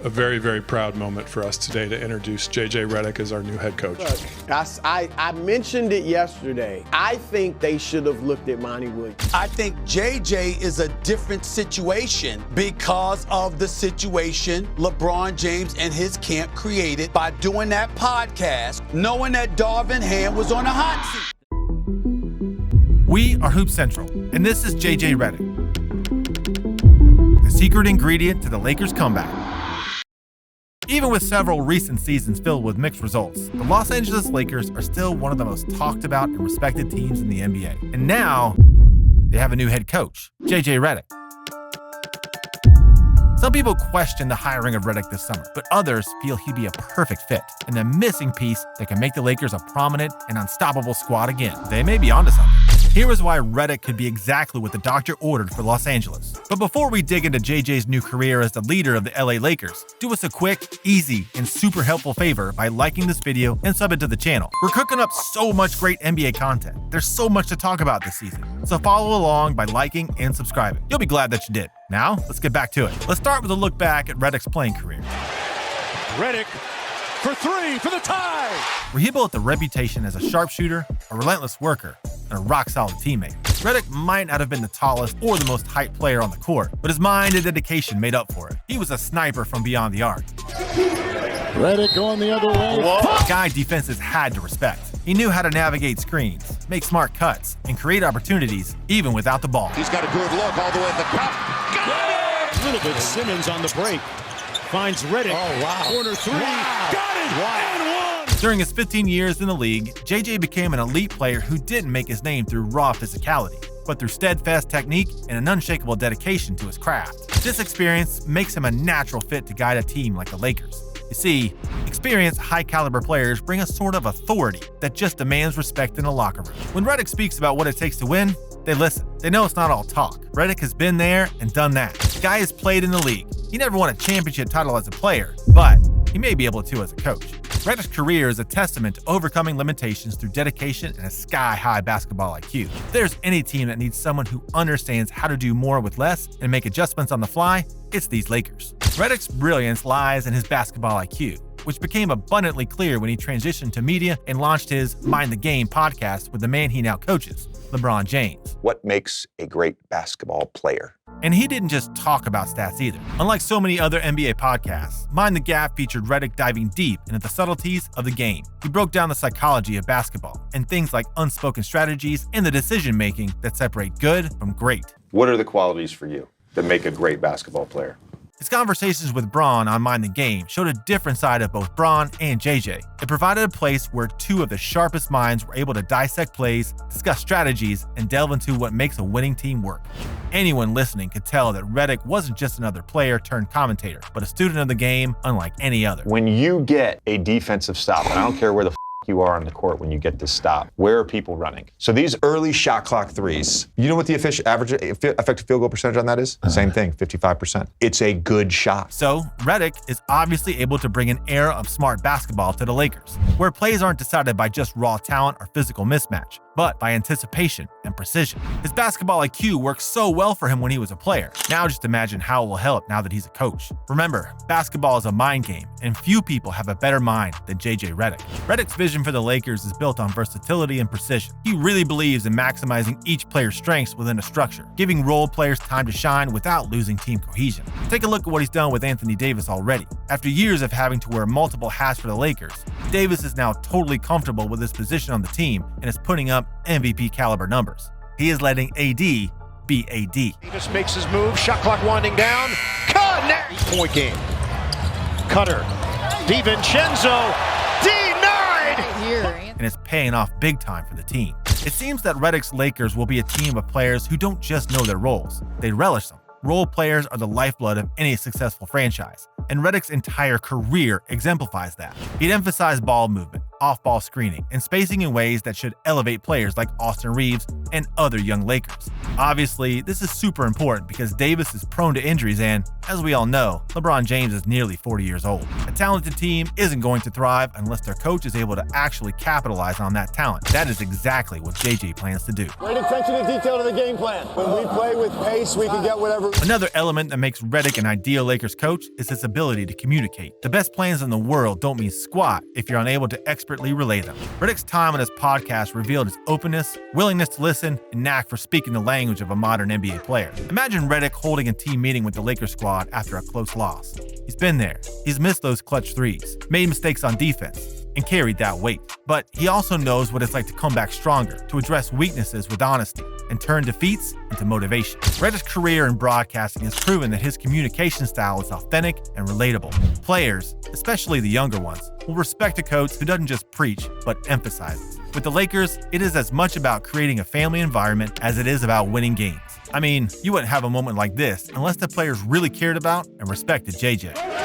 a very, very proud moment for us today to introduce JJ Redick as our new head coach. Look, I mentioned it yesterday. I think they should have looked at Monty Williams. I think JJ is a different situation because of the situation LeBron James and his camp created by doing that podcast, knowing that Darvin Ham was on a hot seat. We are Hoop Central, and this is JJ Redick, the secret ingredient to the Lakers' comeback. Even with several recent seasons filled with mixed results, the Los Angeles Lakers are still one of the most talked about and respected teams in the NBA. And now, they have a new head coach, JJ Redick. Some people question the hiring of Redick this summer, but others feel he'd be a perfect fit and the missing piece that can make the Lakers a prominent and unstoppable squad again. They may be onto something. Here is why Redick could be exactly what the doctor ordered for Los Angeles. But before we dig into JJ's new career as the leader of the LA Lakers, do us a quick, easy, and super helpful favor by liking this video and subbing to the channel. We're cooking up so much great NBA content. There's so much to talk about this season. So follow along by liking and subscribing. You'll be glad that you did. Now, let's get back to it. Let's start with a look back at Redick's playing career. Redick for three for the tie. Where he built a reputation as a sharpshooter, a relentless worker, and a rock-solid teammate. Redick might not have been the tallest or the most hyped player on the court, but his mind and dedication made up for it. He was a sniper from beyond the arc. Redick going the other way. A guy defenses had to respect. He knew how to navigate screens, make smart cuts, and create opportunities even without the ball. He's got a good look all the way at the cup. Got it! A little bit Simmons on the break. Finds Redick. Oh, wow. Corner three. Wow. Got it! Wow. And one! During his 15 years in the league, JJ became an elite player who didn't make his name through raw physicality, but through steadfast technique and an unshakable dedication to his craft. This experience makes him a natural fit to guide a team like the Lakers. You see, experienced, high-caliber players bring a sort of authority that just demands respect in the locker room. When Redick speaks about what it takes to win, they listen. They know it's not all talk. Redick has been there and done that. The guy has played in the league. He never won a championship title as a player, but he may be able to as a coach. Redick's career is a testament to overcoming limitations through dedication and a sky-high basketball IQ. If there's any team that needs someone who understands how to do more with less and make adjustments on the fly, it's these Lakers. Redick's brilliance lies in his basketball IQ, which became abundantly clear when he transitioned to media and launched his Mind the Game podcast with the man he now coaches, LeBron James. What makes a great basketball player? And he didn't just talk about stats either. Unlike so many other NBA podcasts, Mind the Gap featured Redick diving deep into the subtleties of the game. He broke down the psychology of basketball and things like unspoken strategies and the decision-making that separate good from great. What are the qualities for you that make a great basketball player? His conversations with Bron on Mind the Game showed a different side of both Bron and JJ. It provided a place where two of the sharpest minds were able to dissect plays, discuss strategies, and delve into what makes a winning team work. Anyone listening could tell that Redick wasn't just another player turned commentator, but a student of the game unlike any other. When you get a defensive stop, and I don't care where the you are on the court when you get this stop, where are people running? So these early shot clock threes, you know what the average effective field goal percentage on that is? Same thing, 55%. It's a good shot. So Redick is obviously able to bring an era of smart basketball to the Lakers, where plays aren't decided by just raw talent or physical mismatch, but by anticipation and precision. His basketball IQ worked so well for him when he was a player. Now just imagine how it will help now that he's a coach. Remember, basketball is a mind game, and few people have a better mind than JJ Redick. Redick's vision for the Lakers is built on versatility and precision. He really believes in maximizing each player's strengths within a structure, giving role players time to shine without losing team cohesion. Take a look at what he's done with Anthony Davis already. After years of having to wear multiple hats for the Lakers, Davis is now totally comfortable with his position on the team and is putting up MVP caliber numbers. He is letting AD be AD. He just makes his move. Shot clock winding down. Cut! Point game. Cutter. DiVincenzo. Denied! And it's paying off big time for the team. It seems that Redick's Lakers will be a team of players who don't just know their roles, they relish them. Role players are the lifeblood of any successful franchise, and Redick's entire career exemplifies that. He'd emphasize ball movement, off-ball screening, and spacing in ways that should elevate players like Austin Reeves, and other young Lakers. Obviously, this is super important because Davis is prone to injuries and, as we all know, LeBron James is nearly 40 years old. A talented team isn't going to thrive unless their coach is able to actually capitalize on that talent. That is exactly what JJ plans to do. Great attention to detail to the game plan. When we play with pace, we can get whatever. Another element that makes Redick an ideal Lakers coach is his ability to communicate. The best plans in the world don't mean squat if you're unable to expertly relay them. Redick's time on his podcast revealed his openness, willingness to listen, and knack for speaking the language of a modern NBA player. Imagine Redick holding a team meeting with the Lakers squad after a close loss. He's been there. He's missed those clutch threes, made mistakes on defense, and carried that weight. But he also knows what it's like to come back stronger, to address weaknesses with honesty, and turn defeats into motivation. Redick's career in broadcasting has proven that his communication style is authentic and relatable. Players, especially the younger ones, will respect a coach who doesn't just preach, but emphasizes. With the Lakers, it is as much about creating a family environment as it is about winning games. I mean, you wouldn't have a moment like this unless the players really cared about and respected JJ.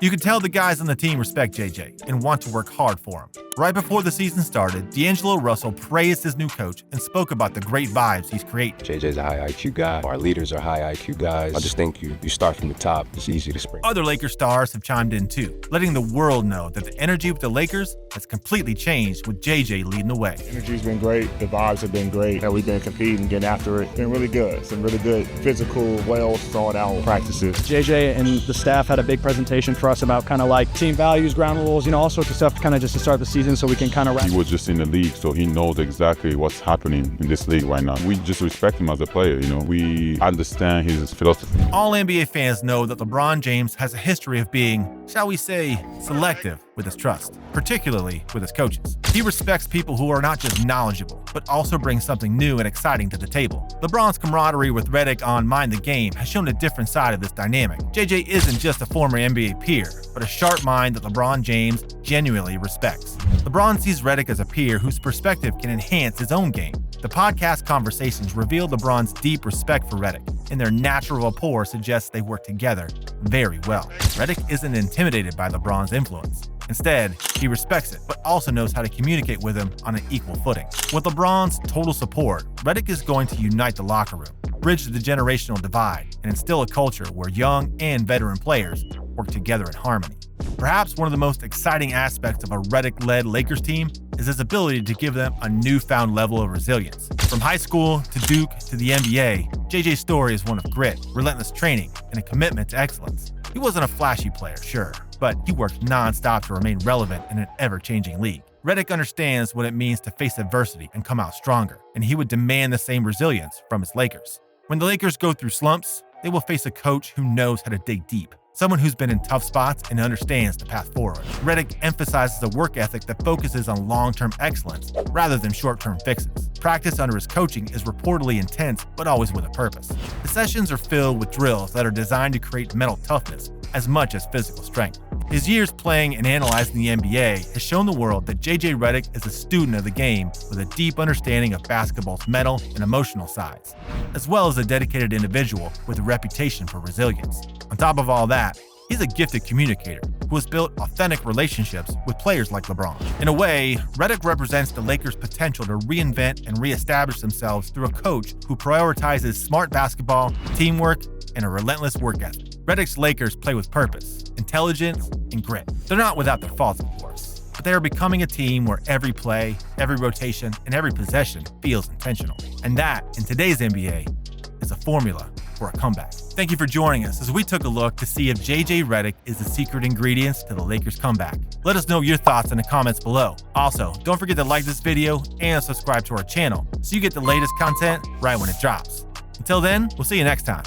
You can tell the guys on the team respect JJ and want to work hard for him. Right before the season started, D'Angelo Russell praised his new coach and spoke about the great vibes he's creating. JJ's a high IQ guy. Our leaders are high IQ guys. I just think you start from the top. It's easy to spring. Other Lakers stars have chimed in too, letting the world know that the energy with the Lakers has completely changed with JJ leading the way. Energy's been great. The vibes have been great. And we've been competing, getting after it. It's been really good. Some really good physical, well thought out practices. JJ and the staff had a big presentation for us about kind of like team values, ground rules, all sorts of stuff kind of just to start the season so we can kind of wrap. He was just in the league, so he knows exactly what's happening in this league right now. We just respect him as a player, We understand his philosophy. All NBA fans know that LeBron James has a history of being, shall we say, selective with his trust, particularly with his coaches. He respects people who are not just knowledgeable, but also bring something new and exciting to the table. LeBron's camaraderie with Redick on Mind the Game has shown a different side of this dynamic. JJ isn't just a former NBA peer, but a sharp mind that LeBron James genuinely respects. LeBron sees Redick as a peer whose perspective can enhance his own game. The podcast conversations revealed LeBron's deep respect for Redick, and their natural rapport suggests they work together very well. Redick isn't intimidated by LeBron's influence. Instead, he respects it, but also knows how to communicate with him on an equal footing. With LeBron's total support, Redick is going to unite the locker room, bridge the generational divide, and instill a culture where young and veteran players work together in harmony. Perhaps one of the most exciting aspects of a Redick-led Lakers team is his ability to give them a newfound level of resilience. From high school to Duke to the NBA, JJ's story is one of grit, relentless training, and a commitment to excellence. He wasn't a flashy player, sure, but he worked non-stop to remain relevant in an ever-changing league. Redick understands what it means to face adversity and come out stronger, and he would demand the same resilience from his Lakers. When the Lakers go through slumps, they will face a coach who knows how to dig deep, someone who's been in tough spots and understands the path forward. Redick emphasizes a work ethic that focuses on long-term excellence rather than short-term fixes. Practice under his coaching is reportedly intense, but always with a purpose. The sessions are filled with drills that are designed to create mental toughness as much as physical strength. His years playing and analyzing the NBA has shown the world that JJ Redick is a student of the game with a deep understanding of basketball's mental and emotional sides, as well as a dedicated individual with a reputation for resilience. On top of all that, he's a gifted communicator who has built authentic relationships with players like LeBron. In a way, Redick represents the Lakers' potential to reinvent and reestablish themselves through a coach who prioritizes smart basketball, teamwork, and a relentless work ethic. Redick's Lakers play with purpose, intelligence, and grit. They're not without their faults, of course, but they are becoming a team where every play, every rotation, and every possession feels intentional. And that, in today's NBA, is a formula for a comeback. Thank you for joining us as we took a look to see if JJ Redick is the secret ingredients to the Lakers' comeback. Let us know your thoughts in the comments below. Also, don't forget to like this video and subscribe to our channel so you get the latest content right when it drops. Until then, we'll see you next time.